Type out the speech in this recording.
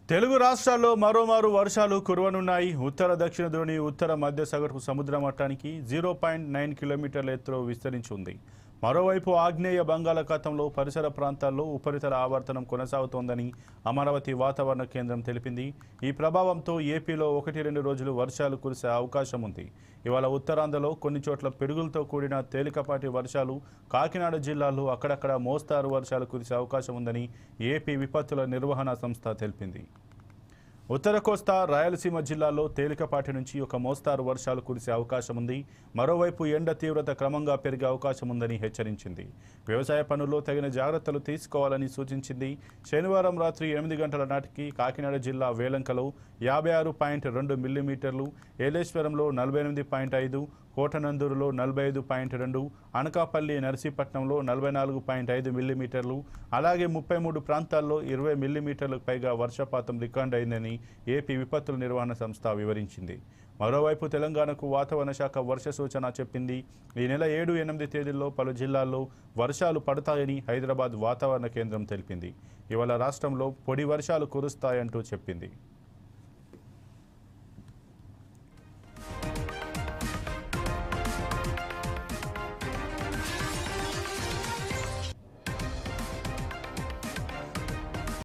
తెలుగు రాష్ట్రాల్లో మరోమారు వర్షాలు కురవనున్నాయి. ఉత్తర దక్షిణ ద్రోణి ఉత్తర మధ్య సగటు సముద్ర మట్టానికి 0.9 కిలోమీటర్ల ఎత్తులో విస్తరించి ఉంది. మరోవైపు ఆగ్నేయ బంగాళాఖాతంలో పరిసర ప్రాంతాల్లో ఉపరితల ఆవర్తనం కొనసాగుతోందని అమరావతి వాతావరణ కేంద్రం తెలిపింది. ఈ ప్రభావంతో ఏపీలో 1-2 రోజులు వర్షాలు కురిసే అవకాశం ఉంది. ఇవాళ ఉత్తరాంధ్రలో కొన్ని చోట్ల పిడుగులతో కూడిన తేలికపాటి వర్షాలు, కాకినాడ జిల్లాలో అక్కడక్కడ మోస్తారు వర్షాలు కురిసే అవకాశం ఉందని ఏపీ విపత్తుల నిర్వహణ సంస్థ తెలిపింది. ఉత్తర కోస్తా, రాయలసీమ జిల్లాల్లో తేలికపాటి నుంచి ఒక మోస్తారు వర్షాలు కురిసే అవకాశం ఉంది. మరోవైపు ఎండ తీవ్రత క్రమంగా పెరిగే అవకాశం ఉందని హెచ్చరించింది. వ్యవసాయ పనుల్లో తగిన జాగ్రత్తలు తీసుకోవాలని సూచించింది. శనివారం రాత్రి 8 గంటల నాటికి కాకినాడ జిల్లా వేలంకలో 56.2 మిల్లీమీటర్లు, ఏలేశ్వరంలో 48.5, కోటనందూరులో 45.2, అనకాపల్లి, నర్సీపట్నంలో 44.5 మిల్లీమీటర్లు, అలాగే 33 ప్రాంతాల్లో 20 మిల్లీమీటర్లకు పైగా వర్షపాతం రికార్డు అయిందని ఏపీ విపత్తుల నిర్వహణ సంస్థ వివరించింది. మరోవైపు తెలంగాణకు వాతావరణ శాఖ వర్ష సూచన చెప్పింది. ఈ నెల 7-8 తేదీల్లో పలు జిల్లాల్లో వర్షాలు పడతాయని హైదరాబాద్ వాతావరణ కేంద్రం తెలిపింది. ఇవాళ రాష్ట్రంలో పొడి వర్షాలు కురుస్తాయంటూ చెప్పింది.